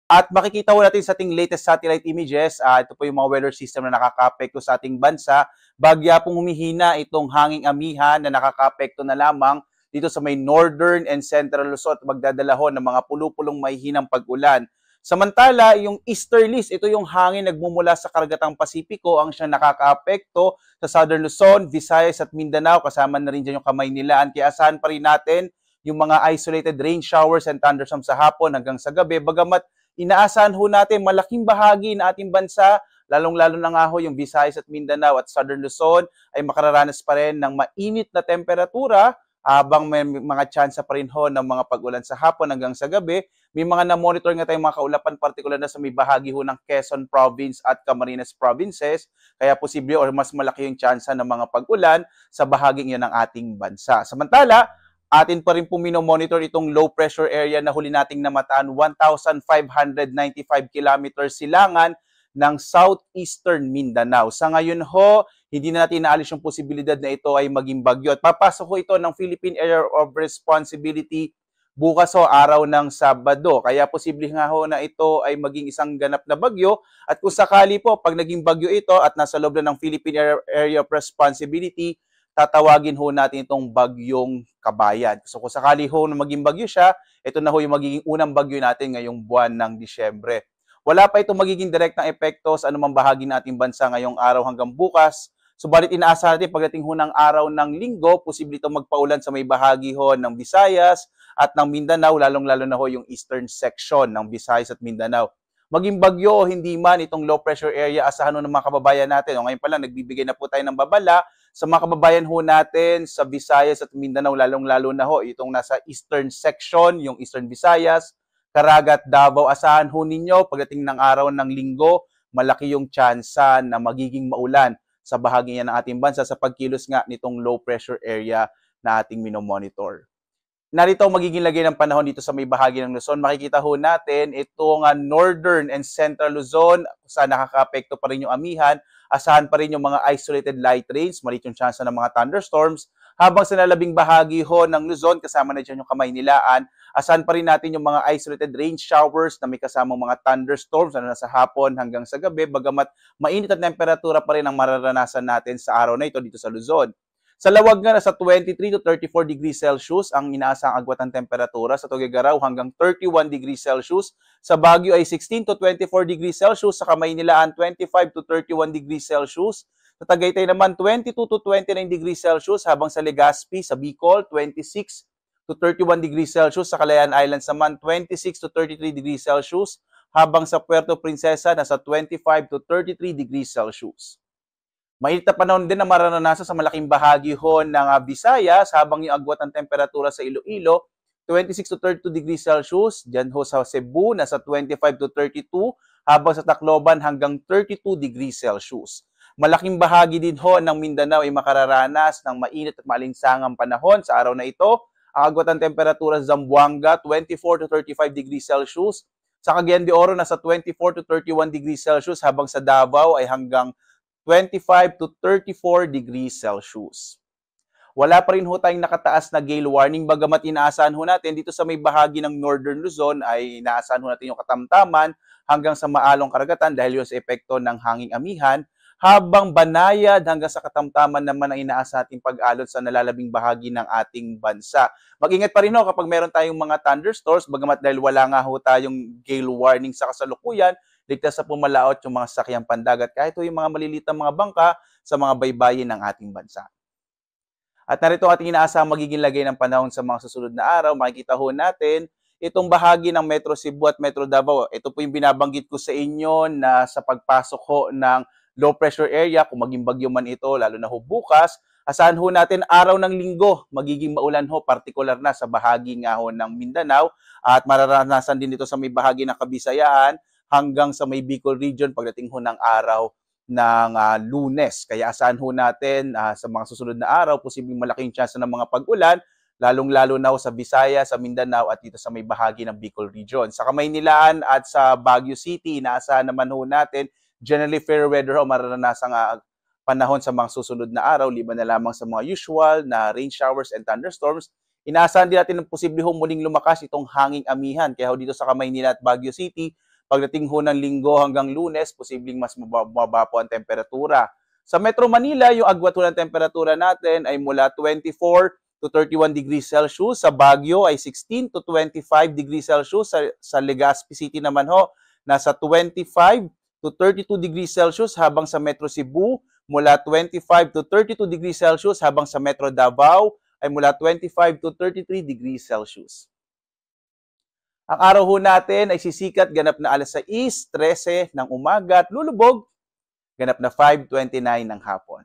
At makikita ho natin sa ating latest satellite images, ito po yung mga weather system na nakaka-apekto sa ating bansa. Bagya pong humihina itong hanging amihan na nakaka-apekto na lamang dito sa may northern and central Luzon at magdadala ho ng mga pulupulong mahihinang pag-ulan. Samantala, yung easterlies, ito yung hangin nagmumula sa karagatang Pasipiko ang siyang nakaka-apekto sa southern Luzon, Visayas at Mindanao. Kasama na rin dyan yung Kamaynilaan. Kaya asahan pa rin natin yung mga isolated rain showers and thunderstorms sa hapon hanggang sa gabi. Bagamat inaasahan ho natin malaking bahagi ng ating bansa, lalong-lalo na nga ho yung Visayas at Mindanao at Southern Luzon ay makararanas pa rin ng mainit na temperatura habang may mga tsansa pa rin ho ng mga pag-ulan sa hapon hanggang sa gabi. May mga na-monitor nga tayong mga kaulapan, partikular na sa may bahagi ho ng Quezon Province at Camarines Provinces. Kaya posible or mas malaki yung tsansa ng mga pag-ulan sa bahaging yan ng ating bansa. Samantala, atin pa rin po minomonitor itong low pressure area na huli nating namataan 1,595 kilometers silangan ng southeastern Mindanao. Sa ngayon ho, hindi na natin naalis yung posibilidad na ito ay maging bagyo. At papasok ho ito ng Philippine Area of Responsibility bukas ho, araw ng Sabado. Kaya posible nga ho na ito ay maging isang ganap na bagyo. At kung sakali po, pag naging bagyo ito at nasa loob na ng Philippine Area of Responsibility, tatawagin ho natin itong bagyong Kabayan. So kung sakali ho na maging bagyo siya, ito na ho yung magiging unang bagyo natin ngayong buwan ng Disyembre. Wala pa itong magiging direktang epekto sa anumang bahagi ng ating bansa ngayong araw hanggang bukas. Subalit inaasahan natin pagdating ho ng araw ng Linggo, posible itong magpaulan sa may bahagi ho ng Visayas at ng Mindanao, lalong-lalo na ho yung eastern section ng Visayas at Mindanao. Maging bagyo o hindi man itong low pressure area, asahan ho ng mga kababayan natin. O ngayon pa lang, nagbibigay na po tayo ng babala sa mga kababayan ho natin sa Visayas at Mindanao, lalong-lalo na ho itong nasa eastern section, yung eastern Visayas, Caraga at Davao. Asahan ho ninyo pagdating ng araw ng Linggo, malaki yung tsansa na magiging maulan sa bahagi yan ng ating bansa sa pagkilos nga nitong low pressure area na ating minomonitor. Narito ang magiging lagay ng panahon dito sa may bahagi ng Luzon. Makikita ho natin itong northern and central Luzon, saan nakaka-apekto pa rin yung amihan. Asahan pa rin yung mga isolated light rains, maliit yung chance ng mga thunderstorms. Habang sa nalabing bahagi ho ng Luzon, kasama na dyan yung Kamaynilaan, asahan pa rin natin yung mga isolated rain showers na may kasamang mga thunderstorms na nasa hapon hanggang sa gabi, bagamat mainit at temperatura pa rin ang mararanasan natin sa araw na ito dito sa Luzon. Sa Lawag nga, nasa 23 to 34 degrees Celsius ang inaasang agwat ng temperatura. Sa Tuguegarao hanggang 31 degrees Celsius. Sa Baguio ay 16 to 24 degrees Celsius. Sa Kamaynilaan, 25 to 31 degrees Celsius. Sa Tagaytay naman, 22 to 29 degrees Celsius. Habang sa Legazpi, sa Bicol, 26 to 31 degrees Celsius. Sa Calayan Islands naman, 26 to 33 degrees Celsius. Habang sa Puerto Princesa, nasa 25 to 33 degrees Celsius. Mainit na panahon din na mararanasan sa malaking bahagi ho ng Visayas, habang yung agwat ng temperatura sa Iloilo, 26 to 32 degrees Celsius. Diyan ho sa Cebu, nasa 25 to 32, habang sa Tacloban hanggang 32 degrees Celsius. Malaking bahagi din ho ng Mindanao ay makararanas ng mainit at maalinsangang panahon sa araw na ito. Ang agwat ng temperatura sa Zamboanga, 24 to 35 degrees Celsius. Sa Cagayan de Oro, nasa 24 to 31 degrees Celsius, habang sa Davao ay hanggang 25 to 34 degrees Celsius. Wala pa rin ho tayong nakataas na gale warning, bagamat inaasahan ho natin dito sa may bahagi ng Northern Luzon ay inaasahan ho natin yung katamtaman hanggang sa maalong karagatan dahil yun sa epekto ng hanging amihan, habang banayad hanggang sa katamtaman naman ang inaasahan nating pag-alon sa nalalabing bahagi ng ating bansa. Mag-ingat pa rin ho kapag meron tayong mga thunderstorms, bagamat dahil wala nga ho tayong gale warning sa kasalukuyan, ligtas sa pumalaot yung mga sasakyang pandagat kahit yung mga malilitang mga bangka sa mga baybayin ng ating bansa. At narito ang ating inaasahang magiging lagay ng panahon sa mga susunod na araw. Makikita ho natin itong bahagi ng Metro Cebu at Metro Davao. Ito po yung binabanggit ko sa inyo na sa pagpasok ho ng low pressure area, kung maging bagyo man ito, lalo na ho bukas, asahan ho natin araw ng Linggo, magiging maulan ho, partikular na sa bahagi nga ho ng Mindanao, at mararanasan din ito sa may bahagi ng Kabisayaan hanggang sa may Bicol region pagdating ho ng araw ng Lunes. Kaya asahan ho natin sa mga susunod na araw, posibleng malaking chance ng mga pag-ulan, lalong-lalo na ho sa Visayas, sa Mindanao at dito sa may bahagi ng Bicol region. Sa Kamaynilaan at sa Baguio City, inaasahan naman ho natin generally fair weather ho, mararanasan panahon sa mga susunod na araw, liban na lamang sa mga usual na rain showers and thunderstorms. Inaasahan din natin ng posible ho muling lumakas itong hanging amihan. Kaya ho dito sa Kamaynilaan at Baguio City, Pagdating ho ng Linggo hanggang Lunes, posibleng mas mababa po ang temperatura. Sa Metro Manila, yung agwat ng temperatura natin ay mula 24 to 31 degrees Celsius. Sa Baguio ay 16 to 25 degrees Celsius. Sa Legazpi City naman ho, nasa 25 to 32 degrees Celsius, habang sa Metro Cebu, mula 25 to 32 degrees Celsius, habang sa Metro Davao ay mula 25 to 33 degrees Celsius. Ang araw ho natin ay sisikat ganap na alas 6:13 ng umaga at lulubog ganap na 5:29 ng hapon.